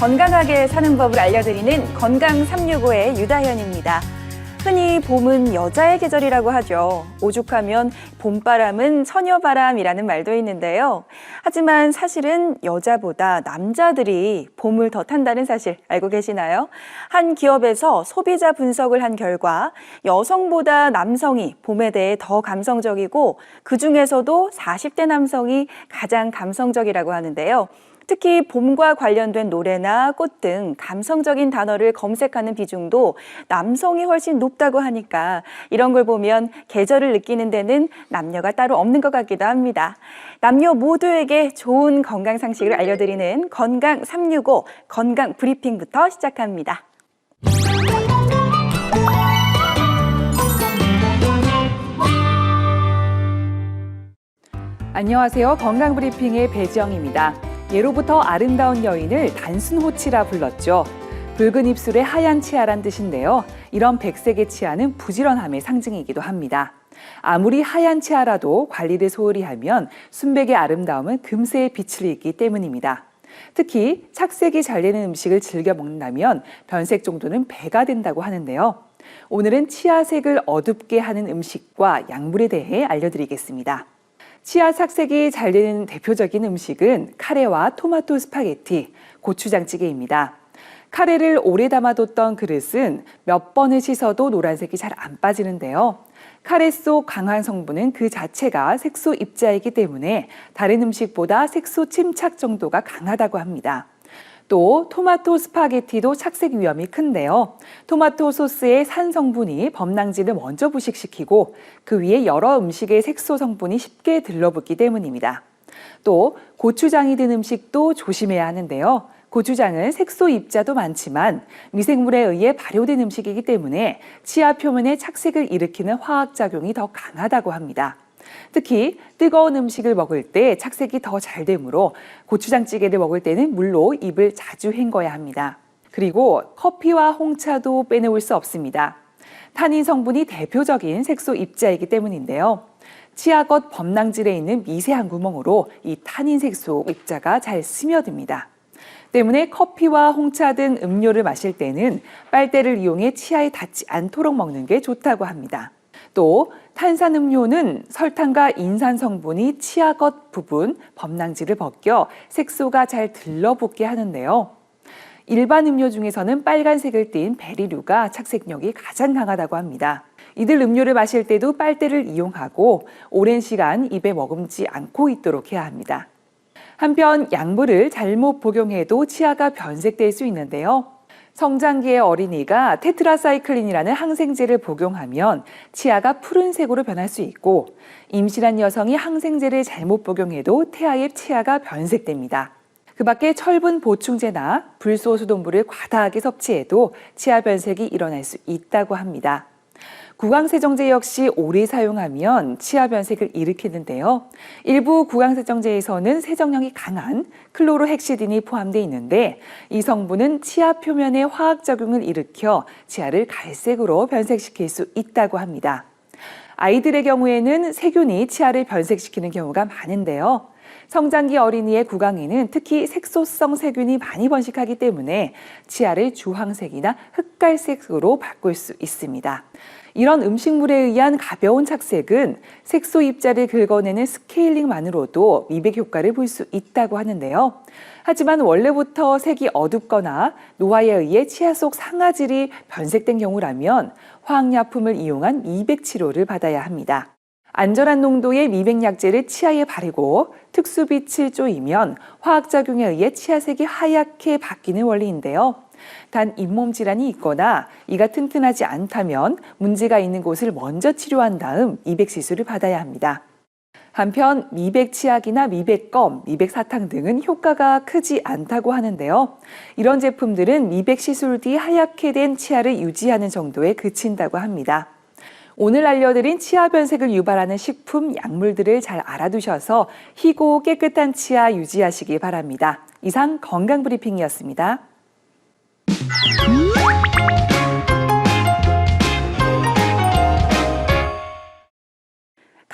건강하게 사는 법을 알려드리는 건강 365의 유다현입니다. 흔히 봄은 여자의 계절이라고 하죠. 오죽하면 봄바람은 처녀바람이라는 말도 있는데요. 하지만 사실은 여자보다 남자들이 봄을 더 탄다는 사실 알고 계시나요? 한 기업에서 소비자 분석을 한 결과 여성보다 남성이 봄에 대해 더 감성적이고 그중에서도 40대 남성이 가장 감성적이라고 하는데요. 특히 봄과 관련된 노래나 꽃 등 감성적인 단어를 검색하는 비중도 남성이 훨씬 높다고 하니까 이런 걸 보면 계절을 느끼는 데는 남녀가 따로 없는 것 같기도 합니다. 남녀 모두에게 좋은 건강 상식을 알려드리는 건강 365 건강 브리핑부터 시작합니다. 안녕하세요. 건강브리핑의 배지영입니다. 예로부터 아름다운 여인을 단순 호치라 불렀죠. 붉은 입술에 하얀 치아란 뜻인데요. 이런 백색의 치아는 부지런함의 상징이기도 합니다. 아무리 하얀 치아라도 관리를 소홀히 하면 순백의 아름다움은 금세에 빛을 잃기 때문입니다. 특히 착색이 잘 되는 음식을 즐겨 먹는다면 변색 정도는 배가 된다고 하는데요. 오늘은 치아색을 어둡게 하는 음식과 약물에 대해 알려드리겠습니다. 치아 착색이 잘 되는 대표적인 음식은 카레와 토마토 스파게티, 고추장찌개입니다. 카레를 오래 담아뒀던 그릇은 몇 번을 씻어도 노란색이 잘 안 빠지는데요. 카레 속 강한 성분은 그 자체가 색소 입자이기 때문에 다른 음식보다 색소 침착 정도가 강하다고 합니다. 또 토마토 스파게티도 착색 위험이 큰데요. 토마토 소스의 산 성분이 범랑질을 먼저 부식시키고 그 위에 여러 음식의 색소 성분이 쉽게 들러붙기 때문입니다. 또 고추장이 든 음식도 조심해야 하는데요. 고추장은 색소 입자도 많지만 미생물에 의해 발효된 음식이기 때문에 치아 표면에 착색을 일으키는 화학작용이 더 강하다고 합니다. 특히 뜨거운 음식을 먹을 때 착색이 더 잘 되므로 고추장찌개를 먹을 때는 물로 입을 자주 헹궈야 합니다. 그리고 커피와 홍차도 빼놓을 수 없습니다. 타닌 성분이 대표적인 색소 입자이기 때문인데요. 치아겉 범랑질에 있는 미세한 구멍으로 이 타닌 색소 입자가 잘 스며듭니다. 때문에 커피와 홍차 등 음료를 마실 때는 빨대를 이용해 치아에 닿지 않도록 먹는 게 좋다고 합니다. 또 탄산음료는 설탕과 인산 성분이 치아겉 부분 범랑질을 벗겨 색소가 잘 들러붙게 하는데요. 일반 음료 중에서는 빨간색을 띤 베리류가 착색력이 가장 강하다고 합니다. 이들 음료를 마실 때도 빨대를 이용하고 오랜 시간 입에 머금지 않고 있도록 해야 합니다. 한편 약물을 잘못 복용해도 치아가 변색될 수 있는데요. 성장기의 어린이가 테트라사이클린이라는 항생제를 복용하면 치아가 푸른색으로 변할 수 있고 임신한 여성이 항생제를 잘못 복용해도 태아의 치아가 변색됩니다. 그 밖에 철분 보충제나 불소수동물을 과다하게 섭취해도 치아 변색이 일어날 수 있다고 합니다. 구강세정제 역시 오래 사용하면 치아 변색을 일으키는데요. 일부 구강세정제에서는 세정력이 강한 클로로헥시딘이 포함되어 있는데 이 성분은 치아 표면에 화학작용을 일으켜 치아를 갈색으로 변색시킬 수 있다고 합니다. 아이들의 경우에는 세균이 치아를 변색시키는 경우가 많은데요. 성장기 어린이의 구강에는 특히 색소성 세균이 많이 번식하기 때문에 치아를 주황색이나 흑갈색으로 바꿀 수 있습니다. 이런 음식물에 의한 가벼운 착색은 색소 입자를 긁어내는 스케일링만으로도 미백 효과를 볼 수 있다고 하는데요. 하지만 원래부터 색이 어둡거나 노화에 의해 치아 속 상아질이 변색된 경우라면 화학약품을 이용한 미백 치료를 받아야 합니다. 안전한 농도의 미백약제를 치아에 바르고 특수빛을 쬐이면 화학작용에 의해 치아색이 하얗게 바뀌는 원리인데요. 단 잇몸 질환이 있거나 이가 튼튼하지 않다면 문제가 있는 곳을 먼저 치료한 다음 미백 시술을 받아야 합니다. 한편 미백 치약이나 미백검, 미백사탕 등은 효과가 크지 않다고 하는데요. 이런 제품들은 미백 시술 뒤 하얗게 된 치아를 유지하는 정도에 그친다고 합니다. 오늘 알려드린 치아 변색을 유발하는 식품, 약물들을 잘 알아두셔서 희고 깨끗한 치아 유지하시기 바랍니다. 이상 건강브리핑이었습니다.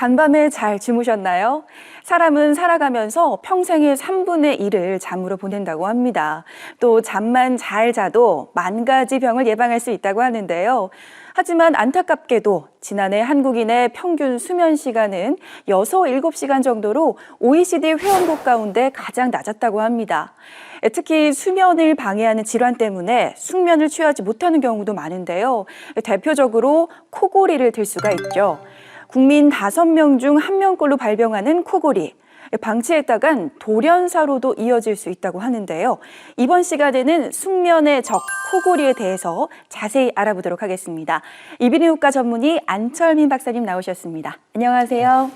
간밤에 잘 주무셨나요? 사람은 살아가면서 평생의 3분의 1을 잠으로 보낸다고 합니다. 또 잠만 잘 자도 10,000가지 병을 예방할 수 있다고 하는데요. 하지만 안타깝게도 지난해 한국인의 평균 수면 시간은 6, 7시간 정도로 OECD 회원국 가운데 가장 낮았다고 합니다. 특히 수면을 방해하는 질환 때문에 숙면을 취하지 못하는 경우도 많은데요. 대표적으로 코골이를 들 수가 있죠. 국민 5명 중 1명꼴로 발병하는 코골이. 방치에 따간 돌연사로도 이어질 수 있다고 하는데요. 이번 시간에는 숙면의 적 코골이에 대해서 자세히 알아보도록 하겠습니다. 이비인후과 전문의 안철민 박사님 나오셨습니다. 안녕하세요.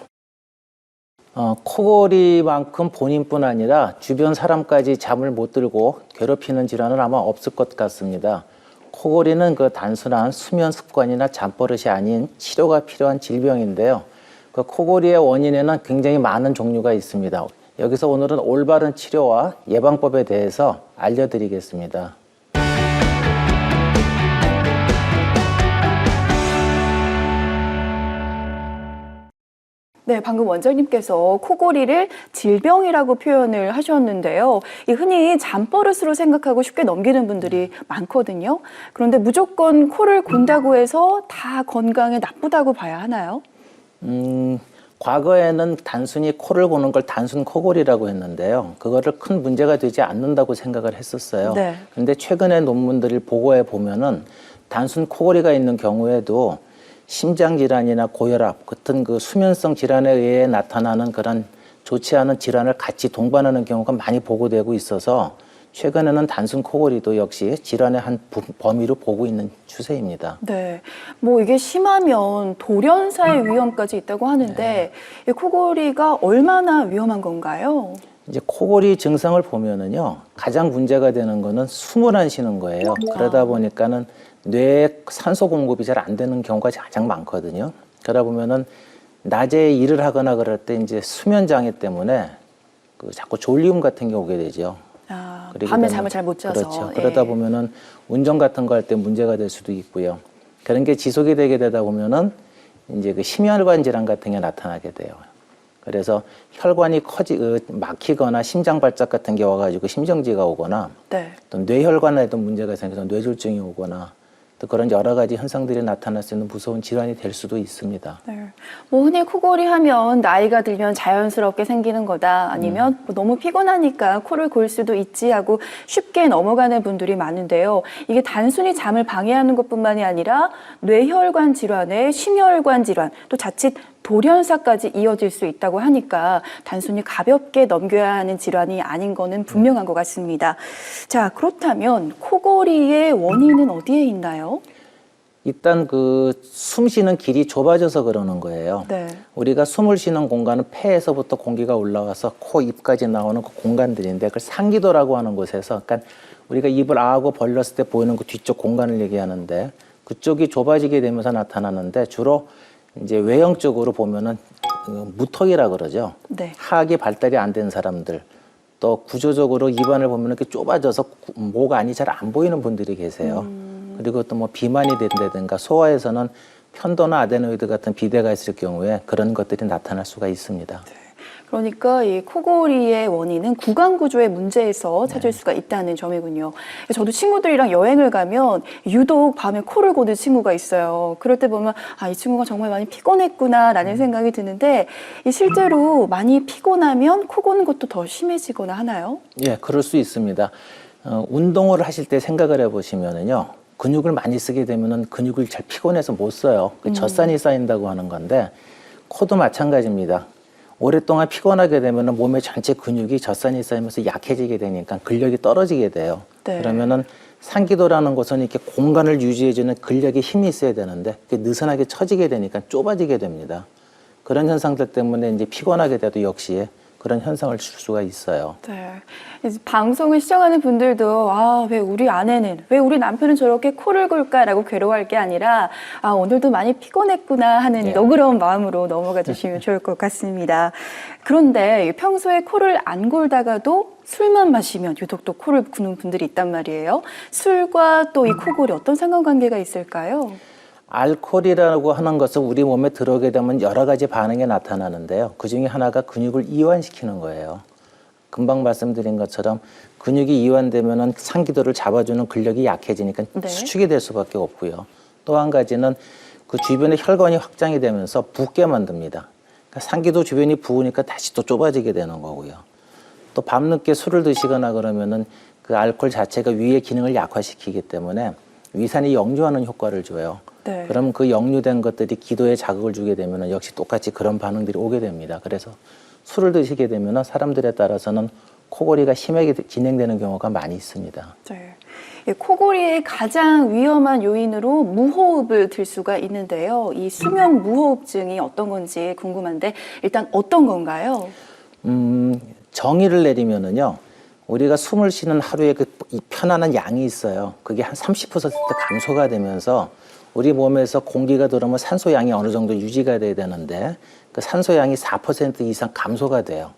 코골이만큼 본인뿐 아니라 주변 사람까지 잠을 못 들고 괴롭히는 질환은 아마 없을 것 같습니다. 코골이는 그 단순한 수면 습관이나 잠버릇이 아닌 치료가 필요한 질병인데요. 그 코골이의 원인에는 굉장히 많은 종류가 있습니다. 여기서 오늘은 올바른 치료와 예방법에 대해서 알려드리겠습니다. 네, 방금 원장님께서 코골이를 질병이라고 표현을 하셨는데요. 흔히 잠버릇으로 생각하고 쉽게 넘기는 분들이 많거든요. 그런데 무조건 코를 곤다고 해서 다 건강에 나쁘다고 봐야 하나요? 과거에는 단순히 코를 고는 걸 단순 코골이라고 했는데요. 그거를 큰 문제가 되지 않는다고 생각을 했었어요. 네. 근데 최근에 논문들을 보고해 보면은 단순 코골이가 있는 경우에도 심장질환이나 고혈압 같은 그 수면성 질환에 의해 나타나는 그런 좋지 않은 질환을 같이 동반하는 경우가 많이 보고되고 있어서 최근에는 단순 코골이도 역시 질환의 한 범위로 보고 있는 추세입니다. 네, 이게 심하면 돌연사의 위험까지 있다고 하는데 이 코골이가 얼마나 위험한 건가요? 이제 코골이 증상을 보면은요, 가장 문제가 되는 거는 숨을 안 쉬는 거예요. 그러다 보니까는 뇌에 산소 공급이 잘 안 되는 경우가 가장 많거든요. 그러다 보면은 낮에 일을 하거나 그럴 때 이제 수면 장애 때문에 그 자꾸 졸리움 같은 게 오게 되죠. 밤에 잠을 잘 못 자서. 그렇죠. 그러다 보면은 운전 같은 거 할 때 문제가 될 수도 있고요. 그런 게 지속이 되게 되다 보면은 이제 그 심혈관 질환 같은 게 나타나게 돼요. 그래서 혈관이 막히거나 심장 발작 같은 게 와가지고 심정지가 오거나 네. 또 뇌혈관에도 문제가 생겨서 뇌졸중이 오거나 또 그런 여러 가지 현상들이 나타날 수 있는 무서운 질환이 될 수도 있습니다. 네. 흔히 코골이 하면 나이가 들면 자연스럽게 생기는 거다 아니면 너무 피곤하니까 코를 골 수도 있지 하고 쉽게 넘어가는 분들이 많은데요. 이게 단순히 잠을 방해하는 것뿐만이 아니라 뇌혈관 질환에 심혈관 질환 또 자칫 돌연사까지 이어질 수 있다고 하니까 단순히 가볍게 넘겨야 하는 질환이 아닌 거는 분명한 것 같습니다. 자, 그렇다면 코골이의 원인은 어디에 있나요? 일단 그 숨 쉬는 길이 좁아져서 그러는 거예요. 네. 우리가 숨을 쉬는 공간은 폐에서부터 공기가 올라와서 코, 입까지 나오는 그 공간들인데 그걸 상기도라고 하는 곳에서 그러니까 우리가 입을 아하고 벌렸을 때 보이는 그 뒤쪽 공간을 얘기하는데 그쪽이 좁아지게 되면서 나타나는데 주로 이제 외형적으로 보면은 무턱이라 그러죠. 네. 하악이 발달이 안 된 사람들, 또 구조적으로 입안을 보면 이렇게 좁아져서 목 안이 잘 안 보이는 분들이 계세요. 그리고 또 뭐 비만이 된다든가 소화에서는 편도나 아데노이드 같은 비대가 있을 경우에 그런 것들이 나타날 수가 있습니다. 그러니까 이 코골이의 원인은 구강 구조의 문제에서 찾을 수가 있다는 점이군요. 저도 친구들이랑 여행을 가면 유독 밤에 코를 고는 친구가 있어요. 그럴 때 보면 이 친구가 정말 많이 피곤했구나라는 생각이 드는데 실제로 많이 피곤하면 코 고는 것도 더 심해지거나 하나요? 예, 그럴 수 있습니다. 운동을 하실 때 생각을 해보시면은요, 근육을 많이 쓰게 되면은 근육을 잘 피곤해서 못 써요. 그 젖산이 쌓인다고 하는 건데 코도 마찬가지입니다. 오랫동안 피곤하게 되면 몸의 전체 근육이 젖산이 쌓이면서 약해지게 되니까 근력이 떨어지게 돼요. 네. 그러면은 상기도라는 것은 이렇게 공간을 유지해주는 근력이 힘이 있어야 되는데 그게 느슨하게 처지게 되니까 좁아지게 됩니다. 그런 현상들 때문에 이제 피곤하게 돼도 역시 그런 현상을 줄 수가 있어요. 네. 이제 방송을 시청하는 분들도 왜 우리 아내는, 왜 우리 남편은 저렇게 코를 골까라고 괴로워할 게 아니라 오늘도 많이 피곤했구나 하는 너그러운 마음으로 넘어가 주시면 좋을 것 같습니다. 그런데 평소에 코를 안 골다가도 술만 마시면 유독 또 코를 고는 분들이 있단 말이에요. 술과 또 이 코골이 어떤 상관관계가 있을까요? 알코올이라고 하는 것은 우리 몸에 들어오게 되면 여러 가지 반응이 나타나는데요. 그중에 하나가 근육을 이완시키는 거예요. 금방 말씀드린 것처럼 근육이 이완되면 상기도를 잡아주는 근력이 약해지니까 네. 수축이 될 수밖에 없고요. 또 한 가지는 그 주변에 혈관이 확장이 되면서 붓게 만듭니다. 그러니까 상기도 주변이 부으니까 다시 또 좁아지게 되는 거고요. 또 밤늦게 술을 드시거나 그러면은 그 알코올 자체가 위의 기능을 약화시키기 때문에 위산이 역류하는 효과를 줘요. 네. 그럼 그 역류된 것들이 기도에 자극을 주게 되면 역시 똑같이 그런 반응들이 오게 됩니다. 그래서 술을 드시게 되면 사람들에 따라서는 코골이가 심하게 진행되는 경우가 많이 있습니다. 네. 이 코골이의 가장 위험한 요인으로 무호흡을 들 수가 있는데요. 이 수면 무호흡증이 어떤 건지 궁금한데 일단 어떤 건가요? 정의를 내리면은요, 우리가 숨을 쉬는 하루에 이 편안한 양이 있어요. 그게 한 30% 감소가 되면서 우리 몸에서 공기가 들어오면 산소 양이 어느 정도 유지가 돼야 되는데 그 산소 양이 4% 이상 감소가 돼요.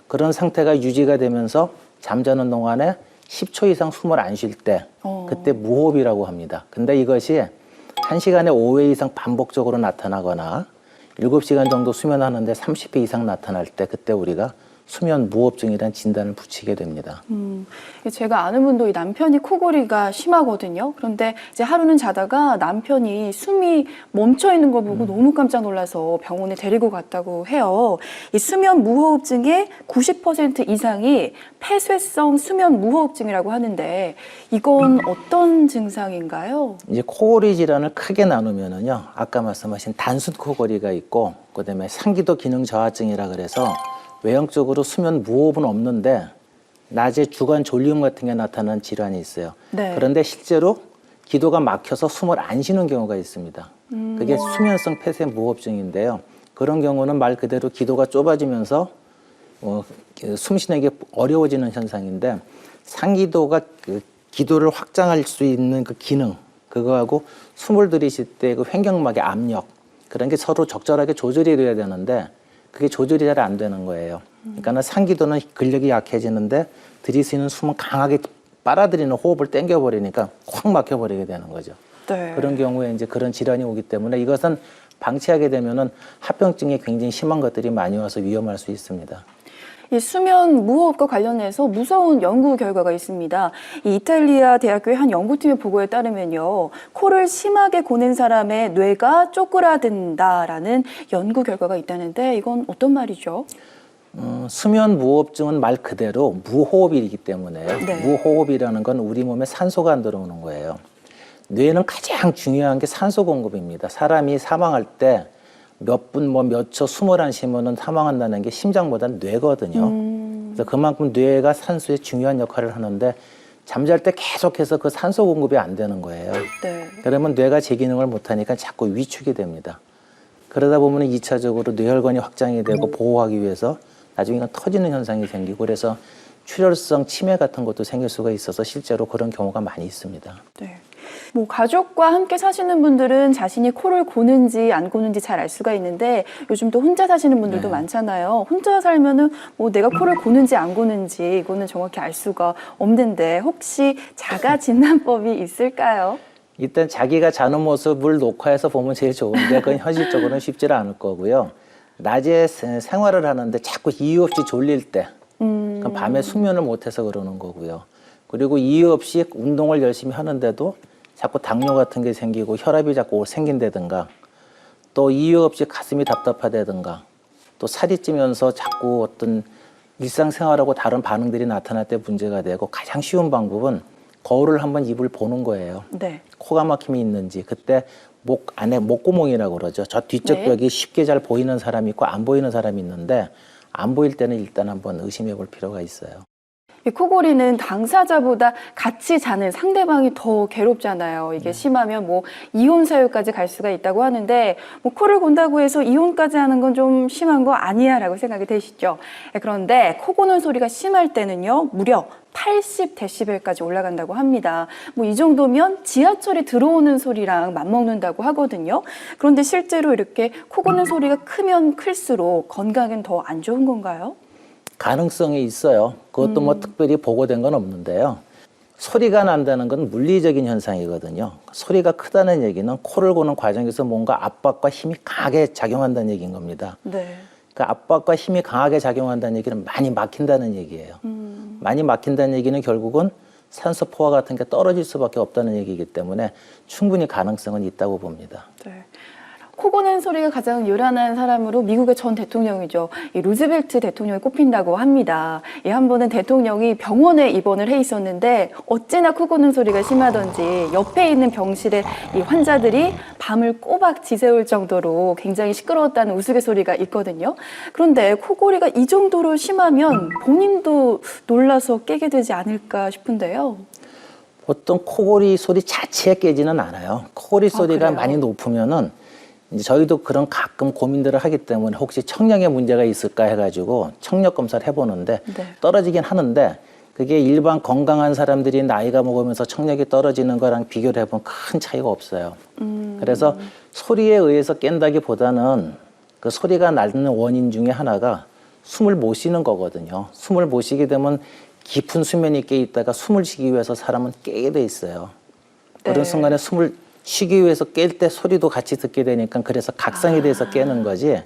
그런 상태가 유지가 되면서 잠자는 동안에 10초 이상 숨을 안 쉴 때 그때 무호흡이라고 합니다. 근데 이것이 1시간에 5회 이상 반복적으로 나타나거나 7시간 정도 수면하는데 30회 이상 나타날 때 그때 우리가 수면 무호흡증이라는 진단을 붙이게 됩니다. 제가 아는 분도 이 남편이 코골이가 심하거든요. 그런데 이제 하루는 자다가 남편이 숨이 멈춰 있는 걸 보고 너무 깜짝 놀라서 병원에 데리고 갔다고 해요. 이 수면 무호흡증의 90% 이상이 폐쇄성 수면 무호흡증이라고 하는데 이건 어떤 증상인가요? 이제 코골이 질환을 크게 나누면은요, 아까 말씀하신 단순 코골이가 있고, 그다음에 상기도 기능 저하증이라 그래서 외형적으로 수면 무호흡은 없는데 낮에 주간 졸림 같은 게 나타나는 질환이 있어요. 네. 그런데 실제로 기도가 막혀서 숨을 안 쉬는 경우가 있습니다. 그게 수면성 폐쇄 무호흡증인데요. 그런 경우는 말 그대로 기도가 좁아지면서 숨 쉬는 게 어려워지는 현상인데 상기도가 그 기도를 확장할 수 있는 그 기능, 그거하고 숨을 들이실 때 그 횡격막의 압력, 그런 게 서로 적절하게 조절이 돼야 되는데 그게 조절이 잘 안 되는 거예요. 그러니까 상기도는 근력이 약해지는데 들이쉬는 숨은 강하게 빨아들이는 호흡을 땡겨버리니까 확 막혀버리게 되는 거죠. 네. 그런 경우에 이제 그런 질환이 오기 때문에 이것은 방치하게 되면은 합병증이 굉장히 심한 것들이 많이 와서 위험할 수 있습니다. 이 수면 무호흡과 관련해서 무서운 연구 결과가 있습니다. 이 이탈리아 대학교의 한 연구팀의 보고에 따르면요, 코를 심하게 고는 사람의 뇌가 쪼그라든다라는 연구 결과가 있다는데 이건 어떤 말이죠? 수면 무호흡증은 말 그대로 무호흡이기 때문에요. 네. 무호흡이라는 건 우리 몸에 산소가 안 들어오는 거예요. 뇌는 가장 중요한 게 산소 공급입니다. 사람이 사망할 때 몇 분, 몇 초 숨을 안 쉬면은 사망한다는 게 심장보다는 뇌거든요. 그래서 그만큼 뇌가 산소에 중요한 역할을 하는데 잠잘 때 계속해서 그 산소 공급이 안 되는 거예요. 네. 그러면 뇌가 제 기능을 못하니까 자꾸 위축이 됩니다. 그러다 보면 2차적으로 뇌혈관이 확장이 되고 보호하기 위해서 나중에 터지는 현상이 생기고 그래서 출혈성 치매 같은 것도 생길 수가 있어서 실제로 그런 경우가 많이 있습니다. 네. 뭐 가족과 함께 사시는 분들은 자신이 코를 고는지 안 고는지 잘 알 수가 있는데 요즘 또 혼자 사시는 분들도 네. 많잖아요. 혼자 살면은 뭐 내가 코를 고는지 안 고는지 이거는 정확히 알 수가 없는데 혹시 자가 진단법이 있을까요? 일단 자기가 자는 모습을 녹화해서 보면 제일 좋은데 그건 현실적으로는 쉽지 않을 거고요. 낮에 생활을 하는데 자꾸 이유 없이 졸릴 때 그럼 밤에 숙면을 못해서 그러는 거고요. 그리고 이유 없이 운동을 열심히 하는데도 자꾸 당뇨 같은 게 생기고 혈압이 자꾸 생긴다든가 또 이유 없이 가슴이 답답하다든가 또 살이 찌면서 자꾸 어떤 일상생활하고 다른 반응들이 나타날 때 문제가 되고 가장 쉬운 방법은 거울을 한번 입을 보는 거예요. 네. 코가 막힘이 있는지 그때 목 안에 목구멍이라고 그러죠. 저 뒤쪽 네. 벽이 쉽게 잘 보이는 사람이 있고 안 보이는 사람이 있는데 안 보일 때는 일단 한번 의심해 볼 필요가 있어요. 이 코골이는 당사자보다 같이 자는 상대방이 더 괴롭잖아요. 이게 심하면 뭐 이혼 사유까지 갈 수가 있다고 하는데 뭐 코를 곤다고 해서 이혼까지 하는 건 좀 심한 거 아니야라고 생각이 되시죠. 그런데 코 고는 소리가 심할 때는요 무려 80데시벨까지 올라간다고 합니다. 뭐 이 정도면 지하철이 들어오는 소리랑 맞먹는다고 하거든요. 그런데 실제로 이렇게 코 고는 소리가 크면 클수록 건강엔 더 안 좋은 건가요? 가능성이 있어요. 그것도 뭐 특별히 보고된 건 없는데요. 소리가 난다는 건 물리적인 현상이거든요. 소리가 크다는 얘기는 코를 고는 과정에서 뭔가 압박과 힘이 강하게 작용한다는 얘기인 겁니다. 네. 그 압박과 힘이 강하게 작용한다는 얘기는 많이 막힌다는 얘기예요. 많이 막힌다는 얘기는 결국은 산소 포화 같은 게 떨어질 수밖에 없다는 얘기이기 때문에 충분히 가능성은 있다고 봅니다. 네. 코 고는 소리가 가장 요란한 사람으로 미국의 전 대통령이죠. 이 루즈벨트 대통령이 꼽힌다고 합니다. 한 번은 대통령이 병원에 입원을 해 있었는데 어찌나 코 고는 소리가 심하던지 옆에 있는 병실에 이 환자들이 밤을 꼬박 지새울 정도로 굉장히 시끄러웠다는 우스갯소리가 있거든요. 그런데 코골이가 이 정도로 심하면 본인도 놀라서 깨게 되지 않을까 싶은데요. 보통 코골이 소리 자체에 깨지는 않아요. 코골이 소리가 그래요? 많이 높으면은 이제 저희도 그런 가끔 고민들을 하기 때문에 혹시 청력에 문제가 있을까 해가지고 청력 검사를 해보는데 네. 떨어지긴 하는데 그게 일반 건강한 사람들이 나이가 먹으면서 청력이 떨어지는 거랑 비교를 해보면 큰 차이가 없어요. 그래서 소리에 의해서 깬다기보다는 그 소리가 나는 원인 중에 하나가 숨을 못 쉬는 거거든요. 숨을 못 쉬게 되면 깊은 수면이 깨 있다가 숨을 쉬기 위해서 사람은 깨게 돼 있어요. 네. 그런 순간에 숨을 쉬기 위해서 깰 때 소리도 같이 듣게 되니까 그래서 각성이 돼서 깨는 거지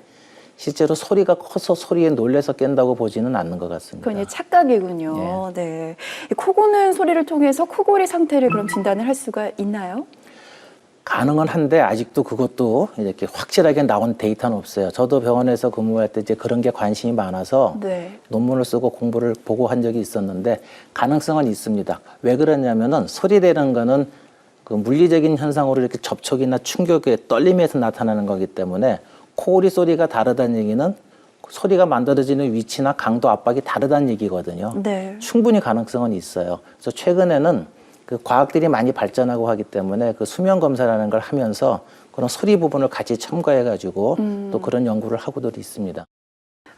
실제로 소리가 커서 소리에 놀래서 깬다고 보지는 않는 것 같습니다. 그건 이제 착각이군요. 네. 이 코 고는 소리를 통해서 코골이 상태를 그럼 진단을 할 수가 있나요? 가능은 한데 아직도 그것도 이렇게 확실하게 나온 데이터는 없어요. 저도 병원에서 근무할 때 이제 그런 게 관심이 많아서 네. 논문을 쓰고 공부를 보고 한 적이 있었는데 가능성은 있습니다. 왜 그러냐면은 소리라는 거는 그 물리적인 현상으로 이렇게 접촉이나 충격에 떨림에서 나타나는 거기 때문에 코골이 소리가 다르다는 얘기는 소리가 만들어지는 위치나 강도 압박이 다르다는 얘기거든요. 네. 충분히 가능성은 있어요. 그래서 최근에는 그 과학들이 많이 발전하고 하기 때문에 그 수면 검사라는 걸 하면서 그런 소리 부분을 같이 첨가해가지고 또 그런 연구를 하고도 있습니다.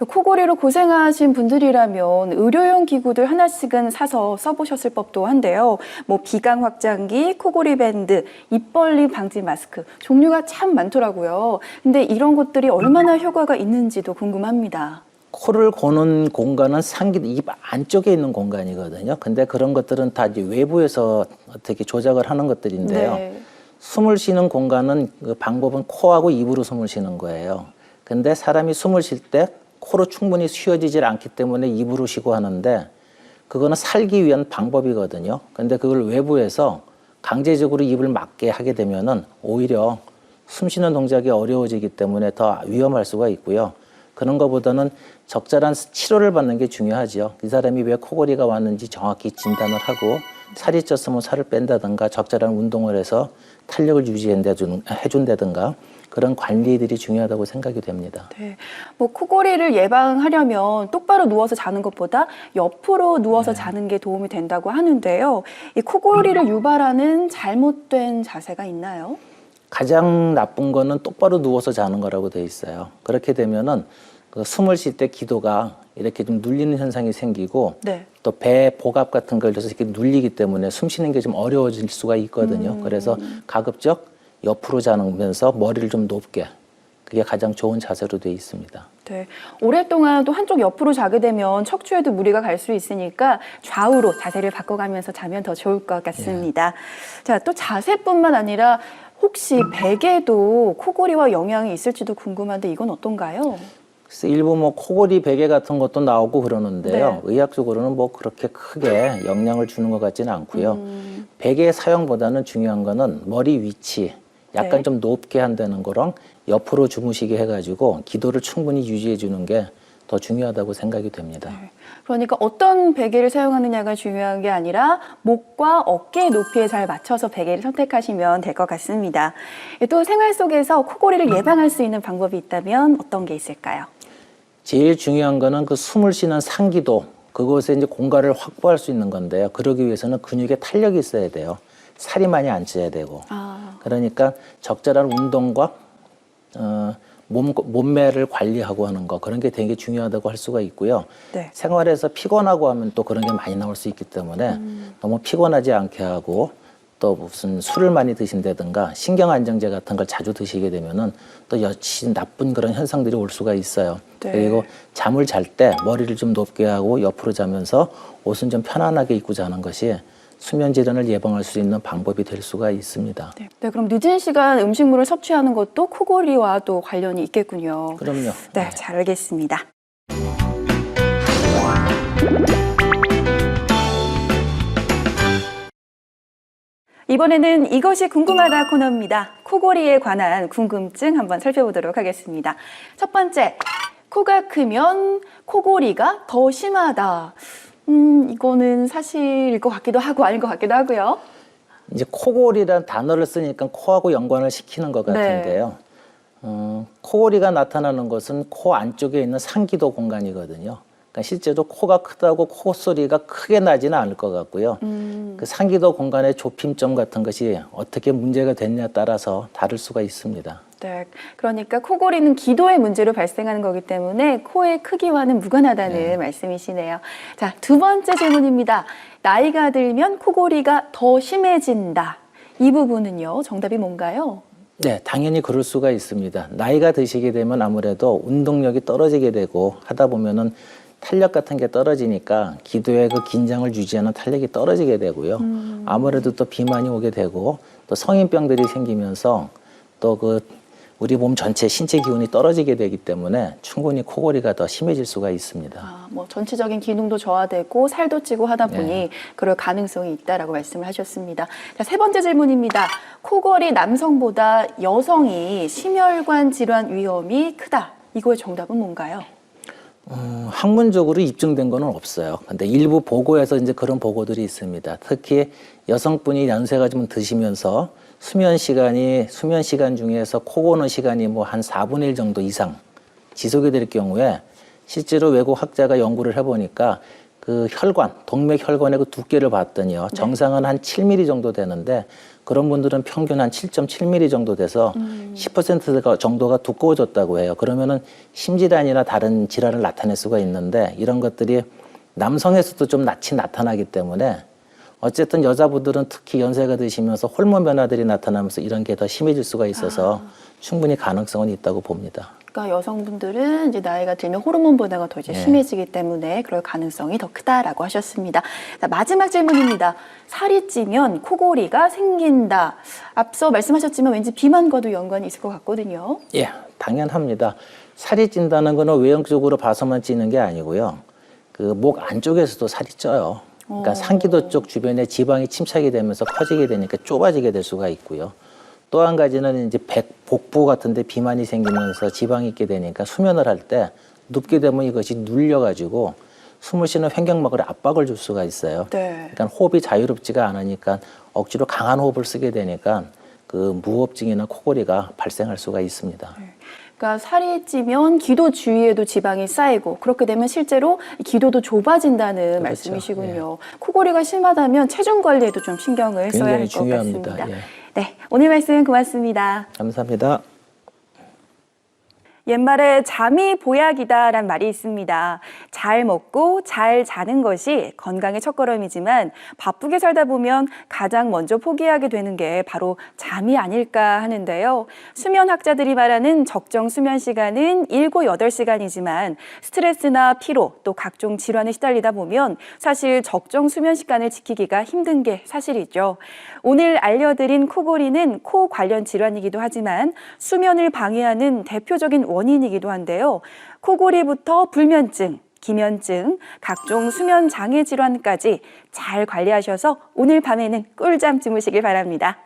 코골이로 고생하신 분들이라면 의료용 기구들 하나씩은 사서 써보셨을 법도 한데요. 뭐 비강 확장기, 코골이 밴드, 입 벌림 방지 마스크 종류가 참 많더라고요. 근데 이런 것들이 얼마나 효과가 있는지도 궁금합니다. 코를 고는 공간은 상기 입 안쪽에 있는 공간이거든요. 근데 그런 것들은 다 이제 외부에서 어떻게 조작을 하는 것들인데요. 네. 숨을 쉬는 공간은 그 방법은 코하고 입으로 숨을 쉬는 거예요. 근데 사람이 숨을 쉴 때 코로 충분히 쉬어지질 않기 때문에 입으로 쉬고 하는데 그거는 살기 위한 방법이거든요. 근데 그걸 외부에서 강제적으로 입을 막게 하게 되면은 오히려 숨 쉬는 동작이 어려워지기 때문에 더 위험할 수가 있고요. 그런 것보다는 적절한 치료를 받는 게 중요하죠. 이 사람이 왜 코골이가 왔는지 정확히 진단을 하고 살이 쪘으면 살을 뺀다든가 적절한 운동을 해서 탄력을 유지해준다든가 그런 관리들이 중요하다고 생각이 됩니다. 네. 뭐 코골이를 예방하려면 똑바로 누워서 자는 것보다 옆으로 누워서 자는 게 도움이 된다고 하는데요. 이 코골이를 유발하는 잘못된 자세가 있나요? 가장 나쁜 거는 똑바로 누워서 자는 거라고 돼 있어요. 그렇게 되면은 그 숨을 쉴 때 기도가 이렇게 좀 눌리는 현상이 생기고 네. 또 배 복압 같은 걸 해서 이렇게 눌리기 때문에 숨 쉬는 게 좀 어려워질 수가 있거든요. 그래서 가급적 옆으로 자면서 머리를 좀 높게 그게 가장 좋은 자세로 돼 있습니다. 네. 오랫동안 또 한쪽 옆으로 자게 되면 척추에도 무리가 갈 수 있으니까 좌우로 자세를 바꿔가면서 자면 더 좋을 것 같습니다. 자, 또 자세뿐만 아니라 혹시 베개도 코골이와 영향이 있을지도 궁금한데 이건 어떤가요? 그래서 일부 뭐 코골이 베개 같은 것도 나오고 그러는데요. 네. 의학적으로는 뭐 그렇게 크게 영향을 주는 것 같지는 않고요. 베개 사용보다는 중요한 거는 머리 위치 약간 네. 좀 높게 한다는 거랑 옆으로 주무시게 해가지고 기도를 충분히 유지해 주는 게 더 중요하다고 생각이 됩니다. 그러니까 어떤 베개를 사용하느냐가 중요한 게 아니라 목과 어깨 높이에 잘 맞춰서 베개를 선택하시면 될 것 같습니다. 또 생활 속에서 코골이를 예방할 수 있는 방법이 있다면 어떤 게 있을까요? 제일 중요한 거는 그 숨을 쉬는 상기도 그곳에 이제 공간을 확보할 수 있는 건데요. 그러기 위해서는 근육에 탄력이 있어야 돼요. 살이 많이 안 쪄야 되고. 그러니까 적절한 운동과 몸매를 관리하고 하는 거 그런 게 되게 중요하다고 할 수가 있고요. 네. 생활에서 피곤하고 하면 또 그런 게 많이 나올 수 있기 때문에 너무 피곤하지 않게 하고 또 무슨 술을 많이 드신다든가 신경 안정제 같은 걸 자주 드시게 되면은 또 여친 나쁜 그런 현상들이 올 수가 있어요. 네. 그리고 잠을 잘 때 머리를 좀 높게 하고 옆으로 자면서 옷은 좀 편안하게 입고 자는 것이 수면 질환을 예방할 수 있는 방법이 될 수가 있습니다. 네, 그럼 늦은 시간 음식물을 섭취하는 것도 코골이와 또 관련이 있겠군요. 그럼요. 네, 잘 알겠습니다. 이번에는 이것이 궁금하다 코너입니다. 코골이에 관한 궁금증 한번 살펴보도록 하겠습니다. 첫 번째, 코가 크면 코골이가 더 심하다. 이거는 사실일 것 같기도 하고 아닐 것 같기도 하고요. 이제 코골이라는 단어를 쓰니까 코하고 연관을 시키는 것 같은데요. 코골이가 나타나는 것은 코 안쪽에 있는 상기도 공간이거든요. 그러니까 실제로 코가 크다고 콧소리가 크게 나지는 않을 것 같고요. 그 상기도 공간의 좁힘점 같은 것이 어떻게 문제가 됐냐에 따라서 다를 수가 있습니다. 네, 그러니까 코골이는 기도의 문제로 발생하는 거기 때문에 코의 크기와는 무관하다는 말씀이시네요. 자, 두 번째 질문입니다. 나이가 들면 코골이가 더 심해진다. 이 부분은요, 정답이 뭔가요? 네, 당연히 그럴 수가 있습니다. 나이가 드시게 되면 아무래도 운동력이 떨어지게 되고 하다 보면은 탄력 같은 게 떨어지니까 기도의 그 긴장을 유지하는 탄력이 떨어지게 되고요. 아무래도 또 비만이 오게 되고 또 성인병들이 생기면서 또 그 우리 몸 전체 신체 기운이 떨어지게 되기 때문에 충분히 코골이가 더 심해질 수가 있습니다. 뭐 전체적인 기능도 저하되고 살도 찌고 하다 보니 그럴 가능성이 있다라고 말씀을 하셨습니다. 자, 세 번째 질문입니다. 코골이 남성보다 여성이 심혈관 질환 위험이 크다. 이거의 정답은 뭔가요? 학문적으로 입증된 거는 없어요. 근데 일부 보고에서 이제 그런 보고들이 있습니다. 특히 여성분이 연세가 좀 드시면서 수면 시간 중에서 코 고는 시간이 뭐 한 4분의 1 정도 이상 지속이 될 경우에 실제로 외국 학자가 연구를 해보니까 그 혈관, 동맥 혈관의 그 두께를 봤더니요. 정상은 한 7mm 정도 되는데 그런 분들은 평균 한 7.7mm 정도 돼서 10% 정도가 두꺼워졌다고 해요. 그러면은 심질환이나 다른 질환을 나타낼 수가 있는데 이런 것들이 남성에서도 좀 낯이 나타나기 때문에 어쨌든 여자분들은 특히 연세가 드시면서 호르몬 변화들이 나타나면서 이런 게 더 심해질 수가 있어서 충분히 가능성은 있다고 봅니다. 그러니까 여성분들은 이제 나이가 들면 호르몬 변화가 더 이제 심해지기 때문에 그럴 가능성이 더 크다라고 하셨습니다. 자, 마지막 질문입니다. 살이 찌면 코골이가 생긴다. 앞서 말씀하셨지만 왠지 비만과도 연관이 있을 것 같거든요. 예, 당연합니다. 살이 찐다는 거는 외형적으로 봐서만 찌는 게 아니고요. 그 목 안쪽에서도 살이 쪄요. 그러니까 상기도 쪽 주변에 지방이 침착이 되면서 커지게 되니까 좁아지게 될 수가 있고요. 또 한 가지는 이제 복부 같은 데 비만이 생기면서 지방이 있게 되니까 수면을 할 때 눕게 되면 이것이 눌려가지고 숨을 쉬는 횡격막을 압박을 줄 수가 있어요. 그러니까 호흡이 자유롭지가 않으니까 억지로 강한 호흡을 쓰게 되니까 그 무호흡증이나 코골이가 발생할 수가 있습니다. 그러니까 살이 찌면 기도 주위에도 지방이 쌓이고 그렇게 되면 실제로 기도도 좁아진다는 그렇죠. 말씀이시군요. 코골이가 심하다면 체중 관리에도 좀 신경을 써야 할 것 중요합니다. 같습니다. 네, 오늘 말씀 고맙습니다. 감사합니다. 옛말에 잠이 보약이다라는 말이 있습니다. 잘 먹고 잘 자는 것이 건강의 첫걸음이지만 바쁘게 살다 보면 가장 먼저 포기하게 되는 게 바로 잠이 아닐까 하는데요. 수면학자들이 말하는 적정 수면 시간은 7, 8시간이지만 스트레스나 피로 또 각종 질환에 시달리다 보면 사실 적정 수면 시간을 지키기가 힘든 게 사실이죠. 오늘 알려드린 코골이는 코 관련 질환이기도 하지만 수면을 방해하는 대표적인 원인이기도 한데요. 코골이부터 불면증, 기면증, 각종 수면 장애 질환까지 잘 관리하셔서 오늘 밤에는 꿀잠 주무시길 바랍니다.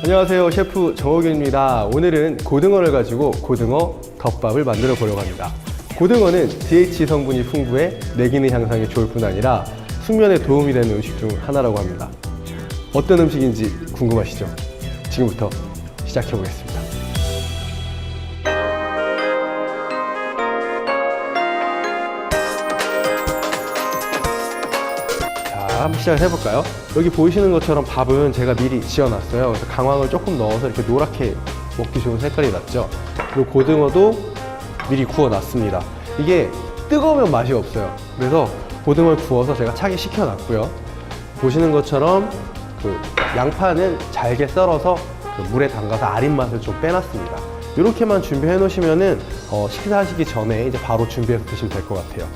안녕하세요, 셰프 정호균입니다. 오늘은 고등어를 가지고 고등어 덮밥을 만들어 보려고 합니다. 고등어는 DHA 성분이 풍부해 뇌 기능 향상에 좋을 뿐 아니라 숙면에 도움이 되는 음식 중 하나라고 합니다. 어떤 음식인지 궁금하시죠? 지금부터 시작해 보겠습니다. 자, 한번 시작을 해볼까요? 여기 보이시는 것처럼 밥은 제가 미리 지어놨어요. 그래서 강황을 조금 넣어서 이렇게 노랗게 먹기 좋은 색깔이 났죠. 그리고 고등어도 미리 구워놨습니다. 이게 뜨거우면 맛이 없어요. 그래서 고등어를 구워서 제가 차게 식혀놨고요. 보시는 것처럼 그 양파는 잘게 썰어서 그 물에 담가서 아린 맛을 좀 빼놨습니다. 이렇게만 준비해 놓으시면은 식사하시기 전에 이제 바로 준비해서 드시면 될 것 같아요.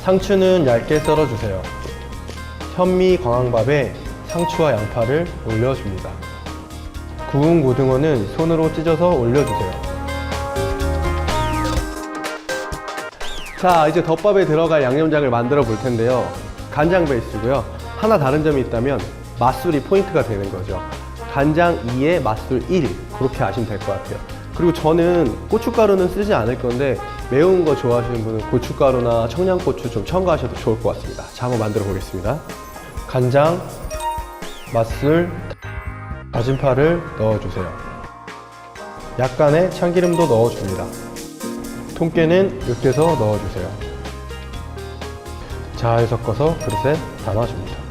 상추는 얇게 썰어주세요. 현미 광황밥에 상추와 양파를 올려줍니다. 구운 고등어는 손으로 찢어서 올려주세요. 자, 이제 덮밥에 들어갈 양념장을 만들어 볼 텐데요. 간장 베이스고요. 하나 다른 점이 있다면 맛술이 포인트가 되는 거죠. 간장 2에 맛술 1, 그렇게 아시면 될 것 같아요. 그리고 저는 고춧가루는 쓰지 않을 건데 매운 거 좋아하시는 분은 고춧가루나 청양고추 좀 첨가하셔도 좋을 것 같습니다. 자, 한번 만들어 보겠습니다. 간장, 맛술, 다진 파를 넣어주세요. 약간의 참기름도 넣어줍니다. 통깨는 육개서 넣어주세요. 잘 섞어서 그릇에 담아줍니다.